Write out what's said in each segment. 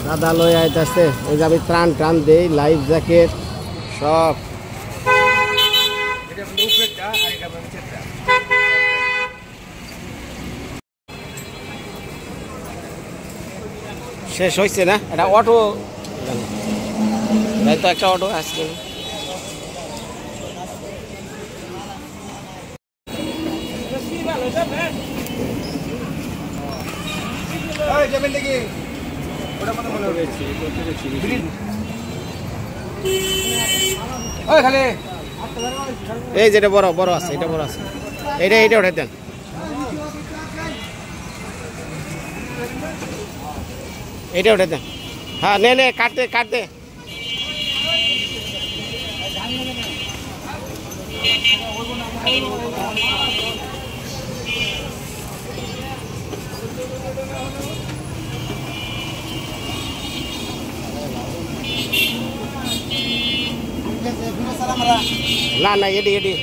দাদা লই আইতাছে ওই যে আমি ত্রাণ টান দেই লাইফ জ্যাকেট সব শেষ হয়েছে না এটা অটো তাই তো একটা অটো আসছে এই যেটা বড় বড় আছে এটা বড় আছে এইটা এইটা উঠাই দেন এইটা উঠাই দেন হ্যাঁ নে নে কাটতে কাটতে না না এটি এটি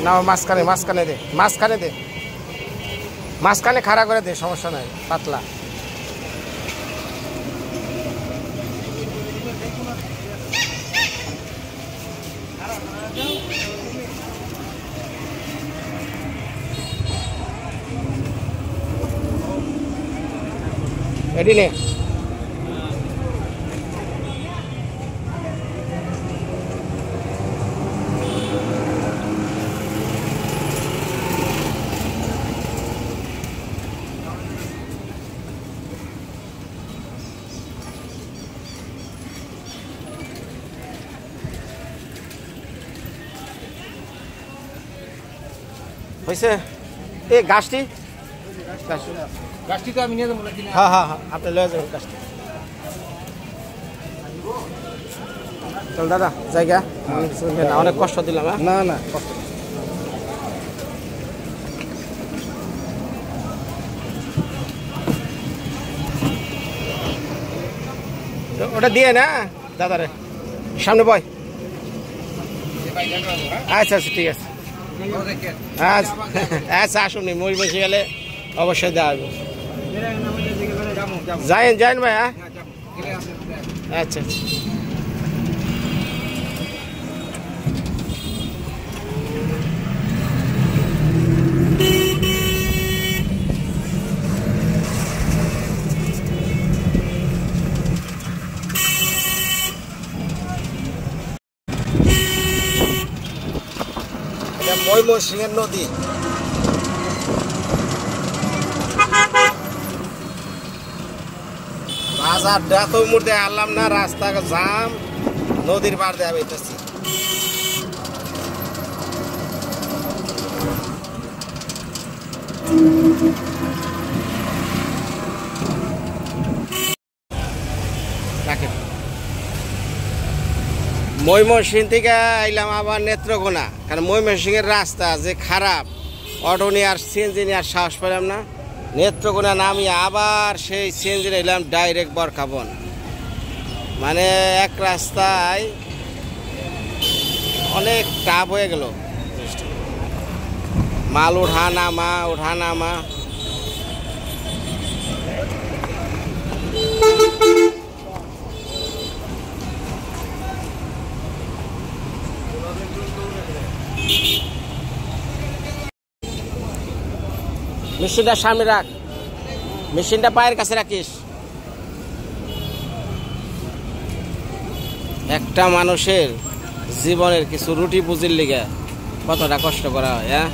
না মাঝখানে মাঝখানে দে মাঝখানে দে মাঝখানে খাড়া করে দে সমস্যা নাই পাতলা এডি নে হয়েছে এই গাছটি গাছটি তো আমি নিয়ে যাবো হ্যাঁ হ্যাঁ হ্যাঁ আপনি লয়ে যাবেন গাছটি চল দাদা জায়গা অনেক কষ্ট দিলাম না না কষ্ট ওটা দিয়ে না দাদারে সামনে বয় আচ্ছা আচ্ছা ঠিক আছে আচ্ছা আচ্ছা আসুন মই বসে গেলে অবশ্যই দেওয়া হবে যাইন যাইন ভাই হ্যাঁ আচ্ছা আচ্ছা ময়মনসিংহের নদী বাজারটা তো মুহূর্তে আনলাম না রাস্তা জাম নদীর পার দিয়ে বেরোতেছি ময়মনসিংহ থেকে আইলাম আবার নেত্রকোনা কারণ ময়মনসিংহের রাস্তা যে খারাপ অটো নিয়ে আর সিএনজি নিয়ে আর সাহস পেলাম না নেত্রকোনা নামি আবার সেই সিএনজি নিলাম ডাইরেক্ট বরখাবন মানে এক রাস্তায় অনেক টাফ হয়ে গেল মাল উঠা নামা মেশিনটা সামনে রাখ মেশিনটা পায়ের কাছে রাখিস একটা মানুষের জীবনের কিছু রুটি পুঁজির লিগে কতটা কষ্ট করা হয় হ্যাঁ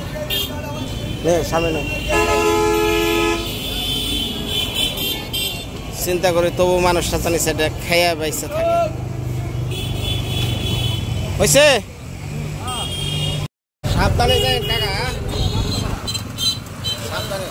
সামনে চিন্তা করি তবু মানুষটা জানি সেটা খেয়া বাইসে থাকে হয়েছে সাবধানে যায় কাকা সাবধানে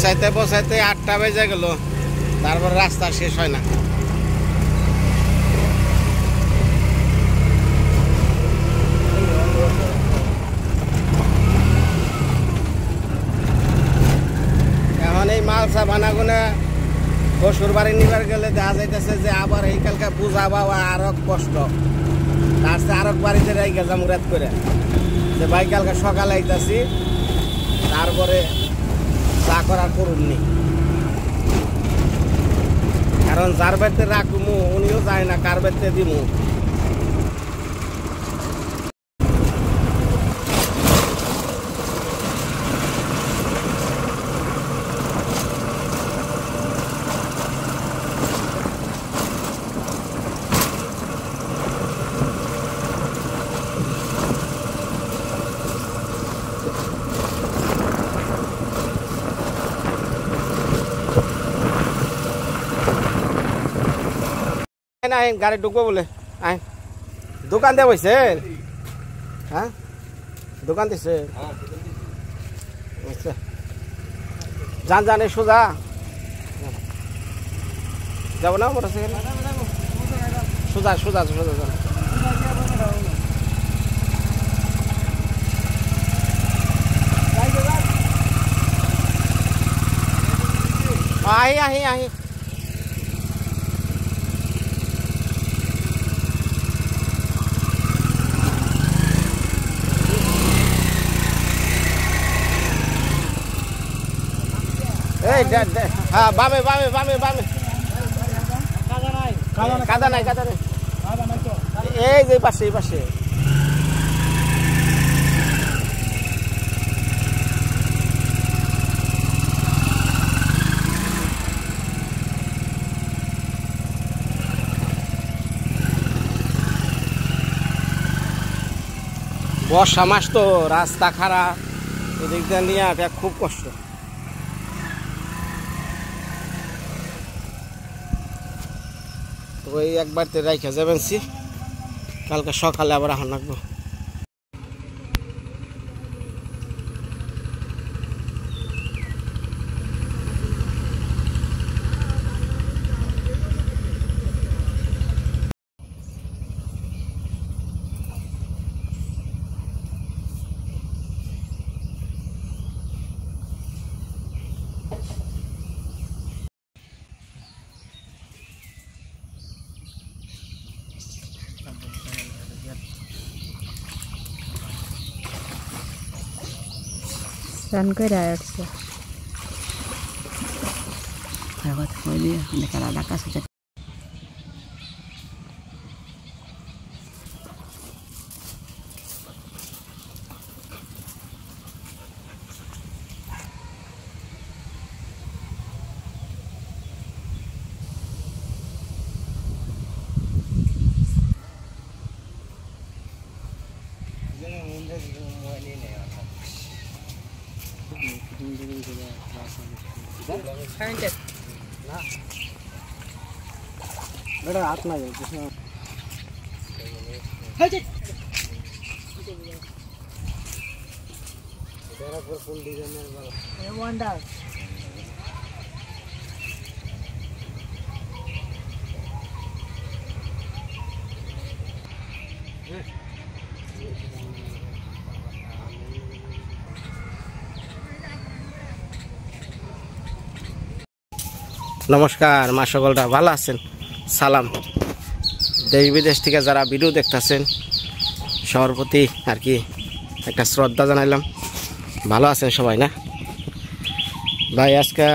পৌঁছাইতে পৌঁছাইতে 8টা বেজে গেল, তারপর রাস্তা শেষ হয় না। এখন এই মালসা বানাগুনে শ্বশুর বাড়ি নিবার গেলে দেখা যাইতেছে যে আবার এই কালকে বুঝা বাবা আরো কষ্ট, তার চেয়ে আরো বাড়িতে রেখে যাম রাত করে যে ভাই কালকে সকালে আইতাছি, তারপরে যা করার করুননি। কারণ যার বাড়িতে রাখবো উনিও যায় না কার বাড়িতে দিমু। আইন গাড়ি ঢুকবো বলে আইন দোকান দিয়ে বসে, হ্যাঁ দোকান দিছে। আচ্ছা যান জানে সোজা যাবো না মোটর সাইকেল, সোজা সোজা সোজা যান। আহি আহি আহি হ্যাঁ বামে বামে বামে বামে কাদা নাই কাদা নাই, এই যে পাশে এই পাশে। বর্ষা মাস তো রাস্তা খারাপ, এদিক দিয়ে নিয়ে আসা খুব কষ্ট। ওই একবারতে রাইখা যাবেন সি, কালকে সকালে আবার আহন লাগবো। রান করে আসছে बेटा हाथ ना जाए নমস্কার, মা সকলরা ভালো আছেন? সালাম। দেশ বিদেশ থেকে যারা ভিডিও দেখতেছেন সবার প্রতি আর কি একটা শ্রদ্ধা জানাইলাম। ভালো আছেন সবাই না ভাই? আজকে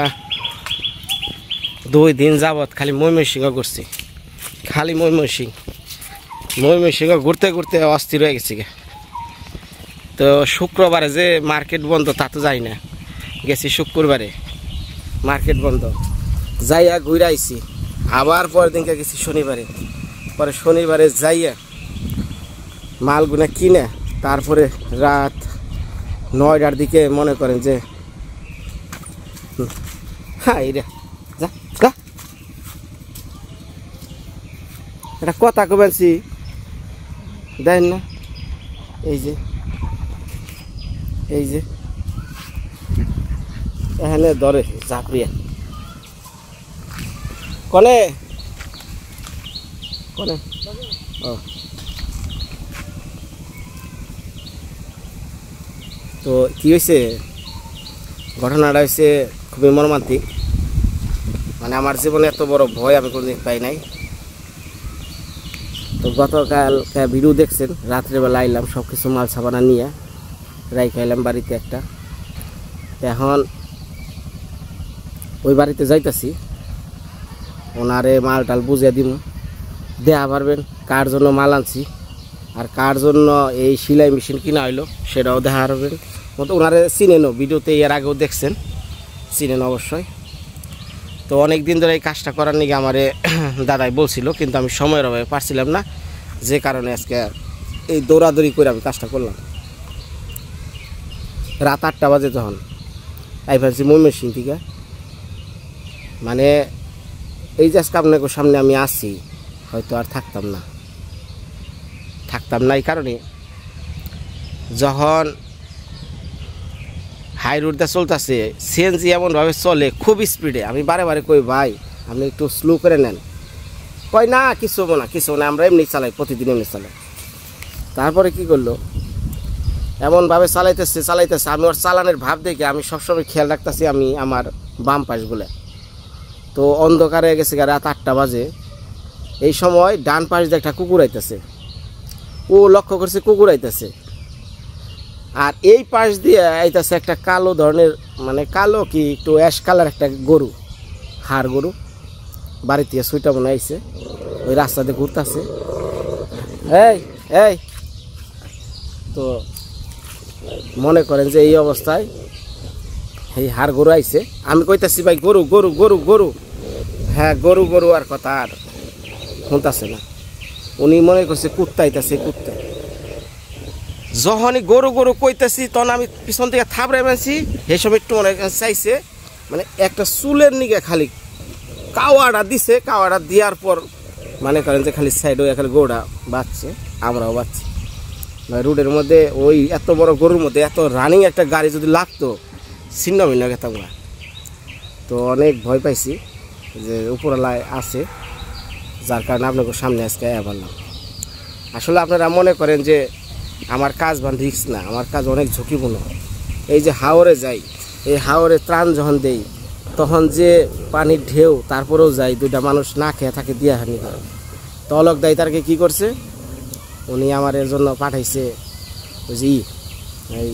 2 দিন যাবৎ খালি ময়মনসিংহ ঘুরছি, খালি ময়মনসিংহ ঘুরতে ঘুরতে অস্থির হয়ে গেছি। তো শুক্রবারে যে মার্কেট বন্ধ তা তো যাই না, গেছি শুক্রবারে মার্কেট বন্ধ, যাইয়া ঘুরে আইছি। আবার পরের দিনকে গেছি শনিবারে, পরে শনিবারে যাইয়া মালগুনা কিনে তারপরে রাত 9টার দিকে মনে করেন যে হ্যাঁ রে যা যা এটা কথা কবেছি দেন না, এই যে এখানে ধরে ঝাঁপড়িয়া কনে কনে ও তো কি হয়েছে ঘটনাটা হয়েছে খুবই মর্মান্তিক মানে আমার জীবনে এত বড় ভয় আমি কোনোদিন পাই নাই তো গতকাল ভিডিও দেখছেন রাত্রেবেলা আইলাম সব কিছু মাল সাবানা নিয়ে রাই খাইলাম বাড়িতে একটা এখন ওই বাড়িতে যাইতাছি ওনারে মাল টাল বুঝিয়ে দিব দেয়া পারবেন কার জন্য মাল আনছি আর কার জন্য এই সেলাই মেশিন কিনা হইলো সেটাও দেখা পারবেন মতো ওনারে চিনেন ভিডিওতে এর আগেও দেখছেন চিনেন অবশ্যই তো অনেক দিন ধরে এই কাজটা করার নিয়ে আমারে দাদাই বলছিল কিন্তু আমি সময়ের অভাবে পারছিলাম না যে কারণে আজকে এই দৌড়াদৌড়ি করে আমি কাজটা করলাম রাত 8টা বাজে তখন তাই ভাবছি ময়মনসিংহ থেকে মানে এই যে আজকে আপনাকে সামনে আমি আসছি হয়তো আর থাকতাম না এই কারণে যখন হাই রোডটা চলতেছে সিএনজি এমনভাবে চলে খুব স্পিডে আমি বারে বারে কই ভাই আপনি একটু স্লো করে নেন কয় না কিছু হবো না আমরা এমনি চালাই প্রতিদিন এমনি চালাই তারপরে কি করলো এমনভাবে চালাইতেছে আমি ওর চালানের ভাব দেখে আমি সবসময় খেয়াল রাখতেছি আমি আমার বাম পাশগুলো তো অন্ধকারে গেছে রাত 8টা বাজে এই সময় ডান পাশ দিয়ে একটা কুকুর আইতেছে ও লক্ষ্য করছে কুকুর আইতেছে আর এই পাশ দিয়ে আইতেছে একটা কালো ধরনের মানে কালো কি একটু অ্যাশ কালার একটা গরু হাড় গরু বাড়ি থেকে সুইটা মনে আইছে ওই রাস্তাতে ঘুরতেছে এই তো মনে করেন যে এই অবস্থায় এই হাড় গরু আইছে আমি কইতাছি ভাই গরু হ্যাঁ গরু আর কথা আর শুনতেছে না উনি মনে করছে কুত্তা আইতাছে কুত্তা যখনই গরু কইতেছি তখন আমি পিছন থেকে থাবড়ে মেনছি সেই সময় একটু মনে চাইছে মানে একটা চুলের নিগে খালি কাওয়াটা দিছে কাওয়াটা দেওয়ার পর মনে করেন যে খালি সাইড হয়ে খালি গরুটা বাঁচছে আমরাও বাঁচছি রোডের মধ্যে ওই এত বড় গরুর মধ্যে এত রানিং একটা গাড়ি যদি লাগতো ছিন্ন ভিন্ন গেতাম না তো অনেক ভয় পাইছি যে উপরওয়ালায় আছে যার কারণে আপনাকে সামনে আজকে বললাম আসলে আপনারা মনে করেন যে আমার কাজ বা রিস্ক না আমার কাজ অনেক ঝুঁকিপূর্ণ এই যে হাওরে যাই এই হাওরে ত্রাণ যখন দেই তখন যে পানির ঢেউ তারপরেও যাই দুইটা মানুষ না খেয়ে থাকে দিয়া হানি করে তলক দায়ী তারকে কী করছে উনি আমার এর জন্য পাঠাইছে ওই যে এই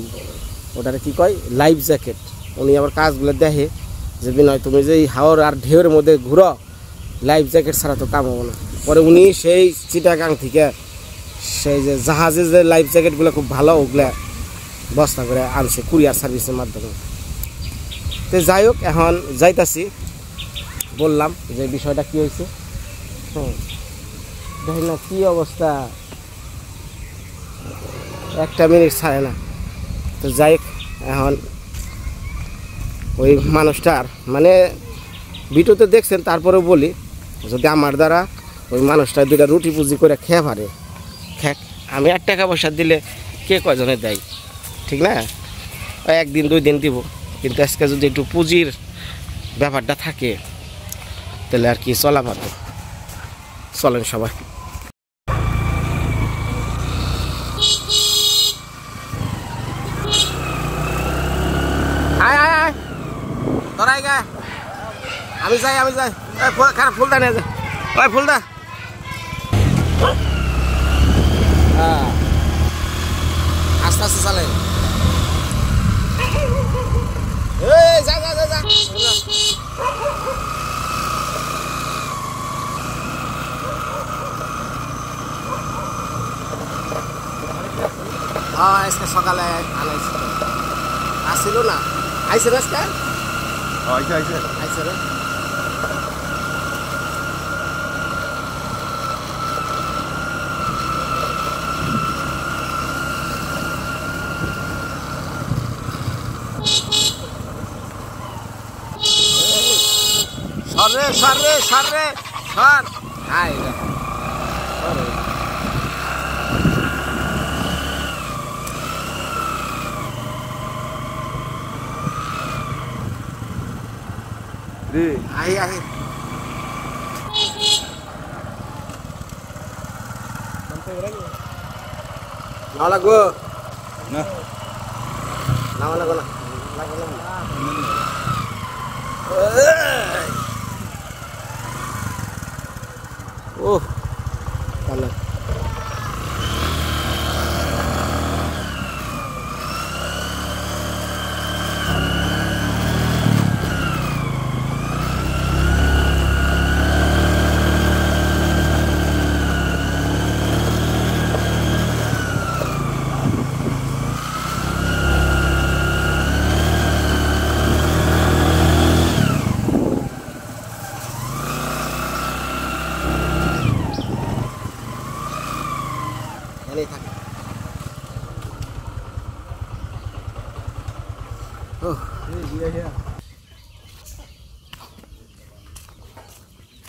ওটারে কী কয় লাইফ জ্যাকেট উনি আবার কাজগুলো দেখে যে বিনয় তুমি যে এই হাওর আর ঢেউয়ের মধ্যে ঘুরো লাইফ জ্যাকেট ছাড়া তো কাম হবো না পরে উনি সেই চিটাগাং থেকে সেই যে জাহাজে যে লাইফ জ্যাকেটগুলো খুব ভালো ওগুলা বস্তা করে আনছে কুরিয়ার সার্ভিসের মাধ্যমে তো যাই হোক এখন যাইতাছি বললাম যে বিষয়টা কী হয়েছে দেখেন না কী অবস্থা 1 মিনিট ছাড়ে না তো যাই হোক এখন ওই মানুষটার মানে ভিডিওতে দেখছেন তারপরেও বলি যদি আমার দ্বারা ওই মানুষটা দুইটা রুটি পুজি করে খেয়ে পারে আমি 1 টাকা পয়সা দিলে কে কয়জনে দেয় ঠিক না 1 দিন 2 দিন দিব কিন্তু আজকে যদি একটু পুঁজির ব্যাপারটা থাকে তাহলে আর কি চলা পারবে চলেন সবাই ধরাই গা আমি যাই খারাপ ফুলদা নিয়ে যা ওই ফুলদা আস্তে আস্তে চালে যা হ্যাঁ আজকে সকালে আনাইছিল আসছিল না আইসে না আজকে আইসে রে সর হাই আহি আহি নাও লাগবো না নাও লাগবো না ও ভালো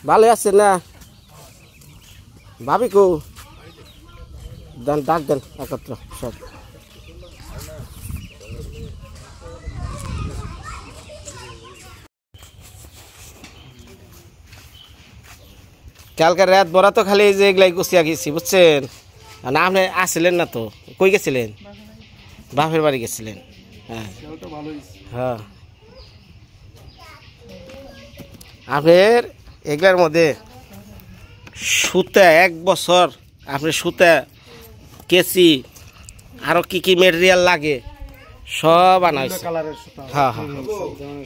ভালো আছেন না ভাবি কো দেন ডাক দেন একত্র সব কালকে রাত বড়া তো খালি যে এগুলাই গুছিয়া গেছি বুঝছেন না আপনি আসছিলেন না তো কই গেছিলেন বাপের বাড়ি গেছিলেন হ্যাঁ হ্যাঁ আপনার এগুলার মধ্যে সুতা 1 বছর আপনি সুতা কেসি আরো কি কি মেটেরিয়াল লাগে সব আনা হয়েছে হ্যাঁ হ্যাঁ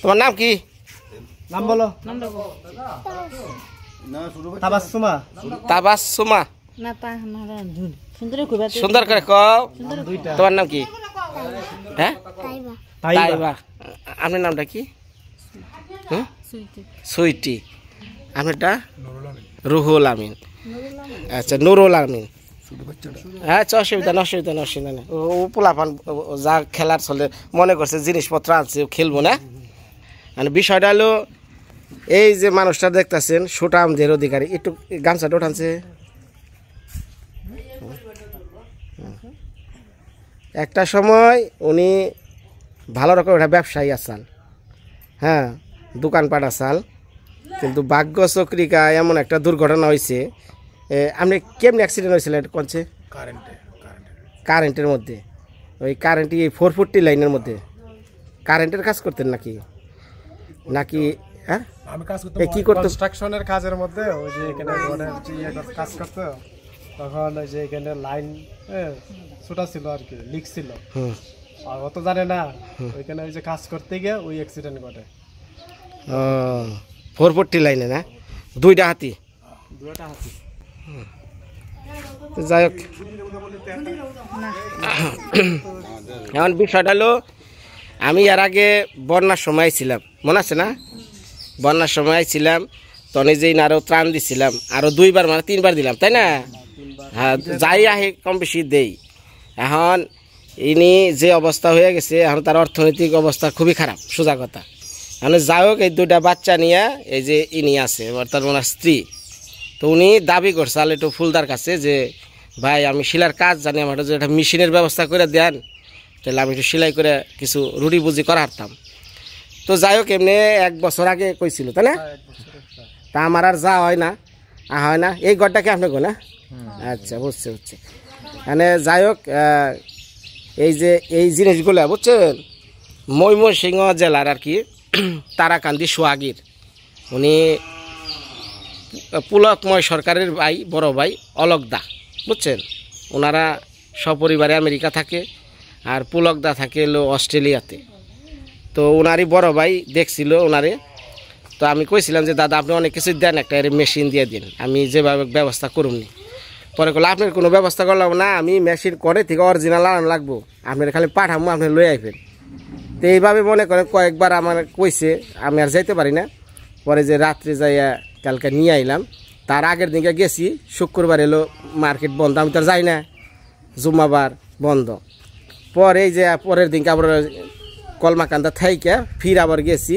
তোমার নাম কি নাম বলো তাবাসসুমা তাবাসসুমা না তা সুন্দর কইবা সুন্দর করে কও তোমার নাম কি হ্যাঁ তাইবা আপনার নামটা কি হ্যাঁ সুইটি আপনারটা রুহুল আমিন আচ্ছা নুরুল আমিন আচ্ছা অসুবিধা না ও পোলাপান যা খেলার চলে মনে করছে জিনিসপত্র আছে খেলবো না মানে বিষয়টা হলো এই যে মানুষটা দেখতেছেন সুটামদের অধিকারী একটু গামছাটা উঠানছে একটা সময় উনি ভালো রকম একটা ব্যবসায়ী আছেন হ্যাঁ দোকানপাট আসাল কিন্তু ভাগ্য চক্রিকা এমন একটা দুর্ঘটনা হয়েছে আপনি কেমনি অ্যাক্সিডেন্ট হয়েছিল কোনছে কারেন্টের মধ্যে ওই কারেন্ট এই 440 লাইনের মধ্যে কারেন্টের কাজ করতেন নাকি নাকি হ্যাঁ আমি কাজ করতে কি করতে কনস্ট্রাকশনের কাজের মধ্যে ওই যে এখানে কাজ করতে তখন ওই যে এখানে লাইন ছোটা ছিল আর কি লিক ছিল আর অত জানে না ওইখানে ওই যে কাজ করতে গিয়ে ওই অ্যাক্সিডেন্ট ঘটে 440 লাইনে না দুইটা হাতি যাই হোক এখন বিষয়টা হলো আমি এর আগে বন্যার সময় ছিলাম মনে আছে না বন্যার সময় ছিলাম তখন যেই আরও ত্রাণ দিছিলাম আরও 2বার মানে 3বার দিলাম তাই না হ্যাঁ যাই আহে কম বেশি দেই এখন ইনি যে অবস্থা হয়ে গেছে এখন তার অর্থনৈতিক অবস্থা খুবই খারাপ সোজা কথা মানে যাই হোক এই 2টা বাচ্চা নিয়ে এই যে ইনি আছে তার ওনার স্ত্রী তো উনি দাবি করছে একটু ফুলদার কাছে যে ভাই আমি সেলাইয়ের কাজ জানি আমার যে একটা মেশিনের ব্যবস্থা করে দেন তাহলে আমি একটু সেলাই করে কিছু রুটি বুজি করা হারতাম তো যাই হোক এমনি 1 বছর আগে কইছিল তাই না তা আমার আর যা হয় না এই ঘরটা কি আপনার গো না আচ্ছা বুঝছে মানে যাই হোক এই যে এই জিনিসগুলো বুঝছেন ময়মনসিংহ জেলার আর কি তারাকান্দি সোহাগীর উনি পুলকময় সরকারের ভাই বড় ভাই অলকদা বুঝছেন ওনারা সপরিবারে আমেরিকা থাকে আর পুলকদা থাকে হলো অস্ট্রেলিয়াতে তো ওনারই বড় ভাই দেখছিল ওনারে তো আমি কইছিলাম যে দাদা আপনি অনেক কিছু দেন একটা মেশিন দিয়ে দিন আমি যেভাবে ব্যবস্থা করুননি পরে বলে আপনার কোনো ব্যবস্থা করলাম না আমি মেশিন করে থেকে অরিজিনাল আনানো লাগবো আপনার খালি পাঠাবো আপনি লই আইবেন তো এইভাবে মনে করেন কয়েকবার আমার কইছে আমি আর যাইতে পারি না পরে যে রাত্রে যাইয়া কালকে নিয়ে আইলাম তার আগের দিনকে গেছি শুক্রবার এলো মার্কেট বন্ধ আমি তো আর যাই না জুম্মাবার বন্ধ পরে এই যে পরের দিনকে আবার কলমাকান্দা থাইকে ফির আবার গেছি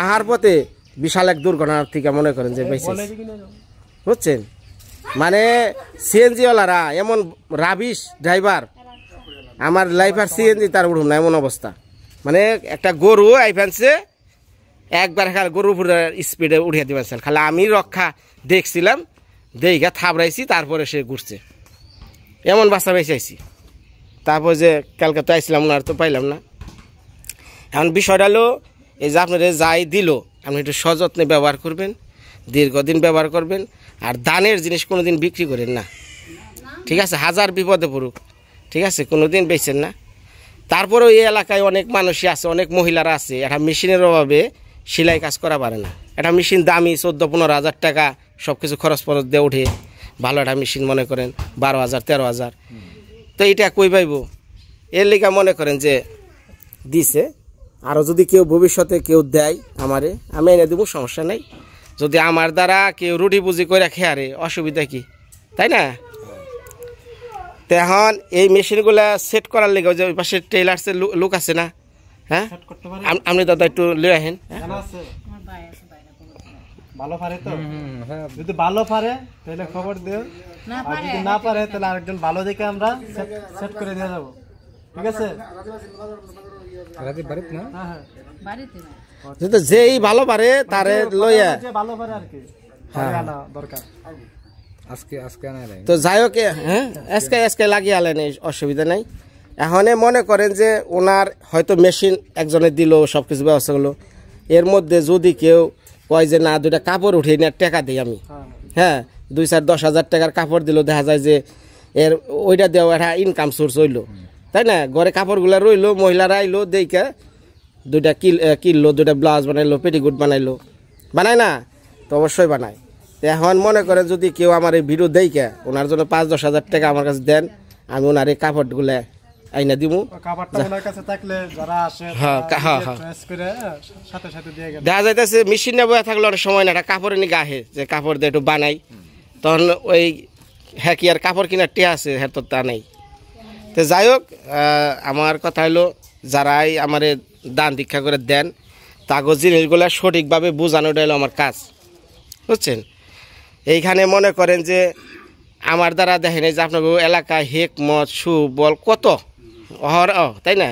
আহার পথে বিশাল এক দুর্ঘটনার থেকে মনে করেন যে বেশি বুঝছেন মানে সিএনজিওয়ালারা এমন রাবিশ ড্রাইভার আমার লাইফ আর সিএনজি তার উঠুন না এমন অবস্থা মানে একটা গরু আইফানছে একবার খালি গরুর উপরে স্পিডে উঠিয়ে দিবেন স্যার, খালি আমি রক্ষা দেখছিলাম, দেখা থাবড়াইছি, তারপরে সে ঘুরছে, এমন বাচ্চা বেঁচেছি। তারপর যে কালকে তো আইছিলাম ওনার তো পাইলাম না। এখন বিষয়টা হলো এই যে আপনারা যাই দিল আপনি একটু সযত্নে ব্যবহার করবেন, দীর্ঘদিন ব্যবহার করবেন, আর দানের জিনিস কোনো দিন বিক্রি করেন না, ঠিক আছে? হাজার বিপদে পড়ুক, ঠিক আছে, কোনো দিন বেচেন না। তারপরেও এই এলাকায় অনেক মানুষই আছে, অনেক মহিলারা আছে, একটা মেশিনের অভাবে সেলাই কাজ করা পারে না। একটা মেশিন দামি 14-15 হাজার টাকা, সব কিছু খরচ ফরচ দিয়ে উঠে ভালো একটা মেশিন মনে করেন 12,000 13,000, তো এটা কই পাইব? এর লিগা মনে করেন যে দিছে, আরও যদি কেউ ভবিষ্যতে কেউ দেয় আমারে, আমি এনে দেবো, সমস্যা নেই। যদি আমার দ্বারা কেউ রুটি পুজি করে খেয়ারে, অসুবিধা কি, তাই না? তো এখন এই মেশিনগুলা সেট করার লেগে যে ওই পাশে টেইলার্সের লোক আছে না, হ্যাঁ, আপনি দাদা একটু লিয়ে আহেন। ভালো পারে তো, যদি ভালো পারে তাহলে খবর দিও, আর যদি না পারে তাহলে আরেকজন ভালো দেখে আমরা সেট করে দিয়ে যাবো, ঠিক আছে? যেই ভালো পারে তারে লইয়া ভালো পারে আর কি আনা দরকার। তো যাই হোক, হ্যাঁ, আজকে লাগিয়ে আলেন, অসুবিধা নাই। এখন মনে করেন যে ওনার হয়তো মেশিন একজনের দিল, সব কিছু ব্যবস্থা করলো, এর মধ্যে যদি কেউ কয় যে না 2টা কাপড় উঠিয়ে নেওয়ার টাকা দিই আমি, হ্যাঁ, 2-4-10 হাজার টাকার কাপড় দিল, দেখা যায় যে এর ওইটা দেওয়া একটা ইনকাম সোর্স হইলো, তাই না? ঘরে কাপড়গুলো রইলো, মহিলারা আইলো, দেখে 2টা কিনলো, 2টা ব্লাউজ বানাইলো, পেটিকুট বানাইলো, বানায় না? তো অবশ্যই বানায়। তো এখন মনে করে যদি কেউ আমার এই ভিডিও দেখে ওনার জন্য 5-10 হাজার টাকা আমার কাছে দেন, আমি ওনার এই কাপড়গুলো আইনা দিব। দেখা যাইতেছে মেশিন নেবো থাকলে অনেক সময় না, একটা কাপড় নিয়ে গাহে যে কাপড় দিয়ে একটু বানাই, তখন ওই হ্যাঁ কি আর কাপড় কেনার টিয়া আছে, হ্যাঁ তো তা নেই। তো যাই হোক, আমার কথা হলো যারাই আমার দান দীক্ষা করে দেন, তাগো জিনিসগুলো সঠিকভাবে বোঝানোটা হলো আমার কাজ, বুঝছেন? এইখানে মনে করেন যে আমার দ্বারা দেখেন যে আপনার এলাকায় হেকমত সুবল কত তাই না,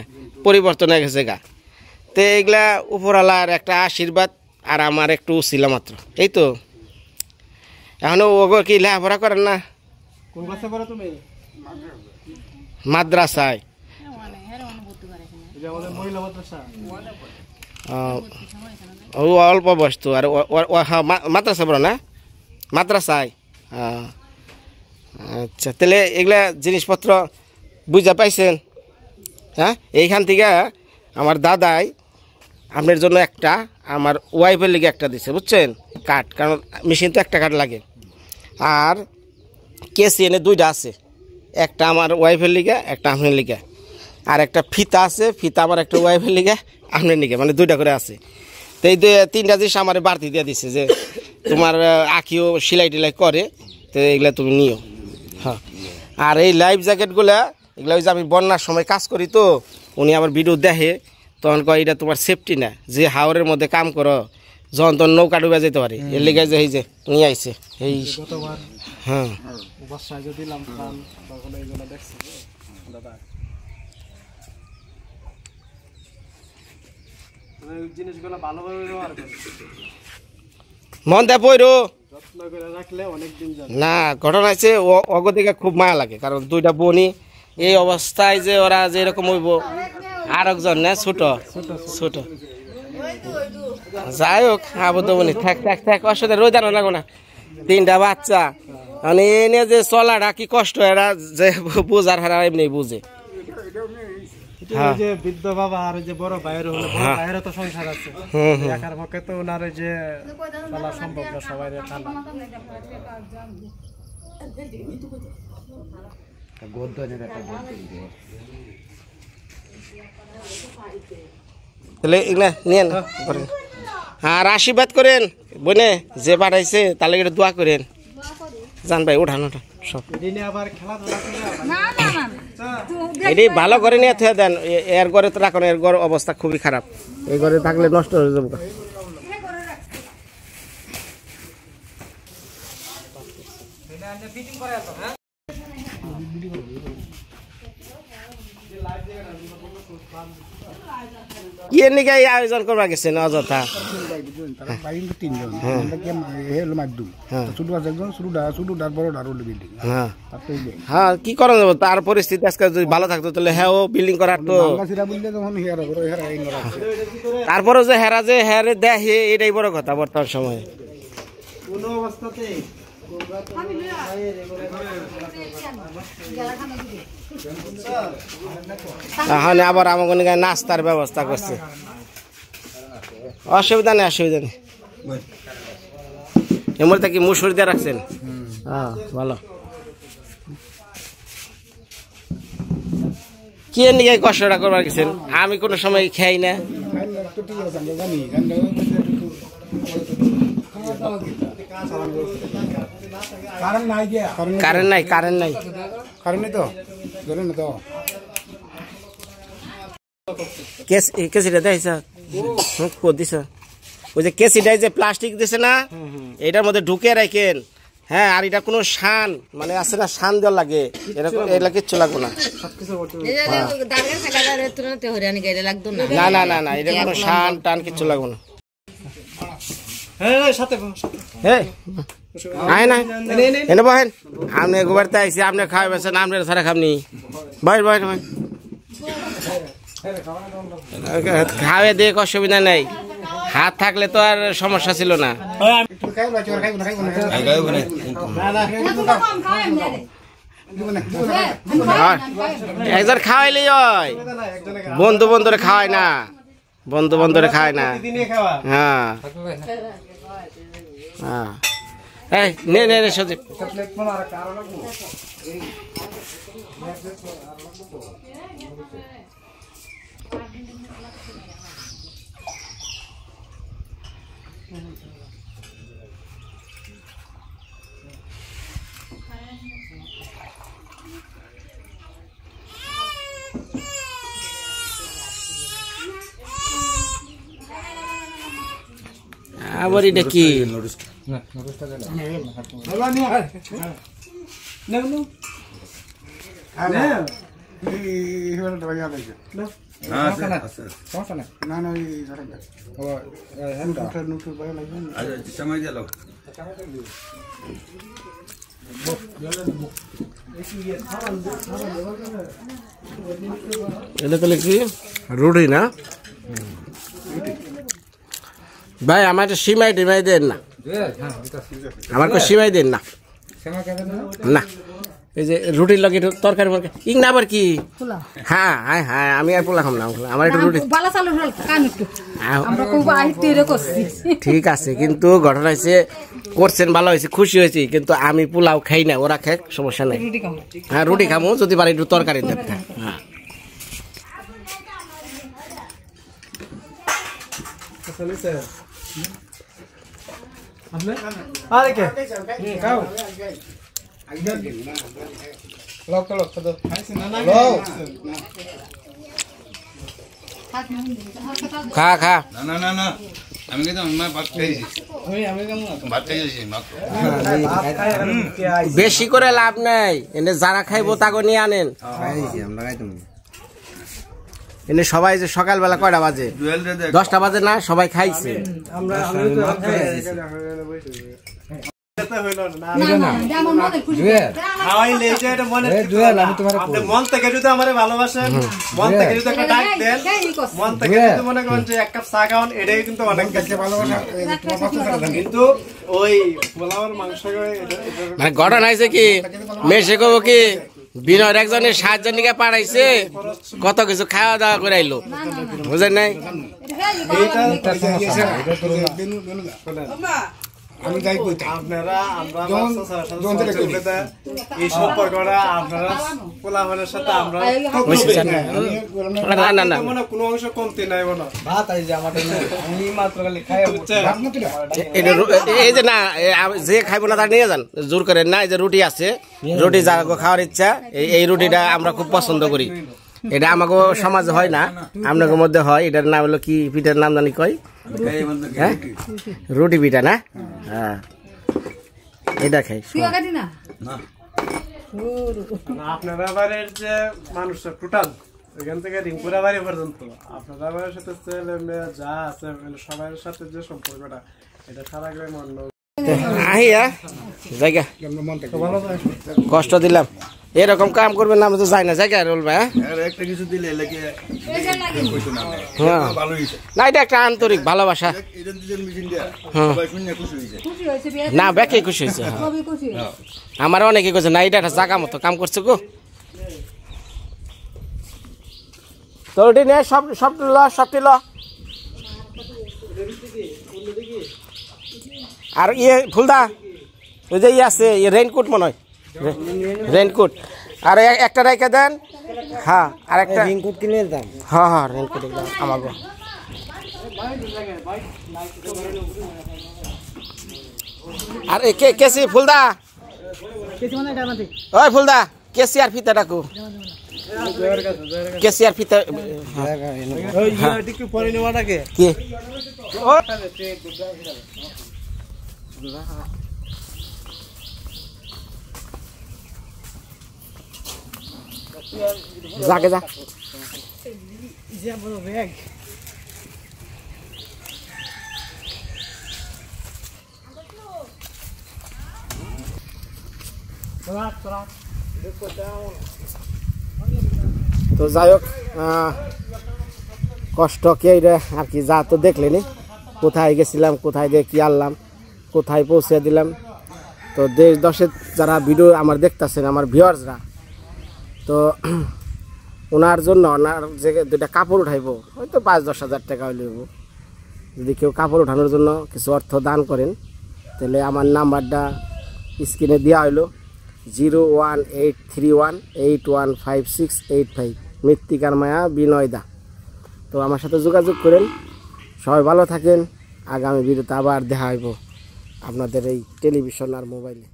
পরিবর্তন হয়ে গেছে গা। তো এইগুলা উপরওয়ালার একটা আশীর্বাদ আর আমার একটু ছিল মাত্র, এই তো। এখনো ওগো কি লেখাপড়া করেন না? কোন ক্লাসে পড়ো তুমি? মাদ্রাসায়। ও অল্প বয়স তো, আর মাদ্রাসা পড়ো না? মাদ্রাসায়, আচ্ছা। তাহলে এগুলা জিনিসপত্র বুঝা পাইছেন? হ্যাঁ, এইখান থেকে আমার দাদাই আপনার জন্য একটা, আমার ওয়াইফের লিগে একটা দিছে, বুঝছেন, কাঠ, কারণ মেশিন তো একটা কাঠ লাগে। আর কেসি এনে 2টা আছে, একটা আমার ওয়াইফের লিগে, একটা আপনার লিগে, আর একটা ফিতা আছে, ফিতা আমার একটা ওয়াইফের লিগে, আপনার লিগে, মানে 2টা করে আছে। তো এই 3টা জিনিস আমার বাড়তি দিয়ে দিছে যে তোমার আঁকিও সেলাই টেলাই করে, তো এগুলা তুমি নিও। হ্যাঁ, আর এই লাইফ জ্যাকেটগুলা এগুলো ওই যে আমি বন্যার সময় কাজ করি, তো উনি আমার ভিডিও দেখে, তখন কয় এটা তোমার সেফটি না, যে হাওরের মধ্যে কাম করো, যখন তখন নৌকা ডুবে যেতে পারে, এর লেগে যে এই যে নিয়ে আইছে এই। হ্যাঁ, জিনিসগুলো ভালোভাবে ব্যবহার করো, মন দেয় পইরো যত্ন করে রাখলে অনেক দিন যাবে। না, ঘটনা আছে অগদিকে খুব মায়া লাগে, কারণ 2টা বোনই এই অবস্থায় যে ওরা যে এরকম হইব, আর একজন না ছোট ছোট, যাই হোক, আবদ্ধ বনি থাক থাক থাক, অসুবিধা রোজ জানো লাগো না, 3টা বাচ্চা, মানে এনে যে চলাটা কি কষ্ট, এরা যে বুঝার হারা এমনি বুঝে। যে বৃদ্ধ বাবা আর যে বড় ভাইয়ের হলো, বড় ভাইয়েরও তো সংসার আছে, একার পক্ষে তো ওনার যে চলা সম্ভব না, সবাই তাহলে এগুলা নিয়েন, আর আশীর্বাদ করেন বনে যে পাঠাইছে, তাহলে এটা দোয়া করেন। জান ভাই উঠান ওঠা সব এটি ভালো করে নিয়ে থুয়ে দেন, এর ঘরে তো রাখুন, এর ঘর অবস্থা খুবই খারাপ, এই ঘরে থাকলে নষ্ট হয়ে যাবো। কি এর নিকে আয়োজন করবা গেছেন অযথা? ভাই বুঝছেন তারা ভাই কিন্তু তিনজন আমরা কি হলো মাধ্যম ছোট আছে একজন ছোটটার বড়টার হলো বিল্ডিং হ্যাঁ হ্যাঁ কি করা যাবে তার পরিস্থিতি আজকে যদি ভালো থাকতো তাহলে হ্যাঁ ও বিল্ডিং করার তো বাংলাদেশিরা বললে তখন হেরা করে হেরা এই নরা তারপরে যে হেরে দেখে এটাই বড় কথা বর্তমান সময়ে কোনো অবস্থাতে তাহলে আবার আমাকে নাস্তার ব্যবস্থা করছে অসুবিধা নেই এর মধ্যে কি মুসুর দিয়ে রাখছেন হ্যাঁ ভালো কি নিয়ে কষ্টটা করবার গেছেন আমি কোনো সময় খাই না কারেন্ট নাই তো জানেন তো কেসিটা দেখ দিছ ওই যে কেসিটা যে প্লাস্টিক দিছে না এটার মধ্যে ঢুকে রাখেন হ্যাঁ আর এটা কোনো শান মানে আছে না শান দেওয়া লাগে এরকম এগুলা কিচ্ছু লাগবে না না এটা কোনো শান টান কিচ্ছু লাগবে না এনে বহেন আপনি গোবারতে আইসি আপনি খাওয়া বেছেন আপনি সারা খাবনি বহেন খাওয়া দিয়ে অসুবিধা নেই হাত থাকলে তো আর সমস্যা ছিল না একজন খাওয়াইলেই হয় বন্ধুরে খাওয়ায় না খায় না হ্যাঁ হ্যাঁ নে সজীব আবার এটা কি এটা তাহলে কি রুটি না ভাই আমার সিমাই টিমাই দেন না আমার কো সিমাই দেন না না এই যে রুটির লগে তরকারি ইং না আবার কি হ্যাঁ আমি আর পোলা খাম না আমার একটু রুটি ঠিক আছে কিন্তু ঘটনা হয়েছে করছেন ভালো হয়েছে খুশি হয়েছি কিন্তু আমি পোলাও খাই না ওরা খায় সমস্যা নাই হ্যাঁ রুটি খামো যদি পারি একটু তরকারি দেন হ্যাঁ খা না আমি বেশি করে লাভ নাই এনে যারা খাইবো তাকে নিয়ে আনেন এনে সবাই যে সকালবেলা কয়টা বাজে 10টা বাজে না সবাই খাইছে মন থেকে যদি আমার ভালোবাসেন মন থেকে যদি একটা ডাক দেন মন থেকে যদি মনে করেন যে এক কাপ চা খাওয়ান এটাই কিন্তু অনেক ভালোবাসা কিন্তু ওই পোলাওর মাংস মানে ঘটনা হয়েছে কি মেসে কব কি বিনয়ের একজনের 7 জন নিকে পাঠাইছে কত কিছু খাওয়া দাওয়া করে আইলো বুঝেন নাই আমি যাই কইতে আপনারা এই সম্পর্কটা আপনারা পোলাপানের সাথে আমরা না কোনো অংশ কমতি নাই বলো আমি মাত্র খালি খাই এই যে না যে খাইবো না তার নিয়ে যান জোর করে না এই যে রুটি আছে রুটি যার খাওয়ার ইচ্ছা এই রুটিটা আমরা খুব পছন্দ করি এটা আমাকে সমাজে হয় না আপনাদের মধ্যে হয় এটার নাম হলো কি পিঠার নাম জানি কয় হ্যাঁ রুটি পিঠা না হ্যাঁ এটা খাই আপনারা বাড়ির যে মানুষ টোটাল ওইখান থেকে রিংপুরা বাড়ি পর্যন্ত আপনাদের বাড়ির সাথে ছেলে মেয়ে যা আছে সবার সাথে যে সম্পর্কটা এটা সারা গ্রামে অন্য আহিয়া জায়গা কষ্ট দিলাম এরকম কাম করবেন না আমি তো যাই না জায়গা রোল ভাই একটা কিছু দিলে এলাকে হ্যাঁ ভালো হয়েছে না এটা একটা আন্তরিক ভালোবাসা এটা দিলেন মেশিন দিয়া সবাই শুনে খুশি হয়েছে না ব্যাকে খুশি হয়েছে আমার অনেকে কইছে না এটা একটা জায়গা মতো কাম করছে গো তোর ওটি নে সবটি ল আর ইয়ে ফুলদা ওই যে ইয়ে আছে রেইনকোট মনে হয় রেইনকোট আর একটা রেখে দেন হ্যাঁ আর একটা রেইনকোট কিনে দাম হ্যাঁ হ্যাঁ রেইনকোট আমাকে আর কেসি ফুলদা ওই ফুলদা কেসি আর ফিতা ডাকু কেসি আর ফিতা পরে নেওয়াটাকে কি যাকে যা তো যাই হোক কষ্ট কে আর কি যা তো দেখলেনি কোথায় গেছিলাম কোথায় দিয়ে কি আনলাম কোথায় পৌঁছে দিলাম তো দেশ দশের যারা ভিডিও আমার দেখতেছেন আমার ভিউয়ার্সরা তো ওনার জন্য ওনার যে দুইটা কাপড় উঠাইব হয়তো 5-10 হাজার টাকা হইলে যদি কেউ কাপড় উঠানোর জন্য কিছু অর্থ দান করেন তাহলে আমার নাম্বারটা স্ক্রিনে দেওয়া হইলো 01831815685 মৃত্তিকার মায়া বিনয়দা তো আমার সাথে যোগাযোগ করেন সবাই ভালো থাকেন আগামী ভিডিওতে আবার দেখা হইব আপনাদের এই টেলিভিশন আর মোবাইলে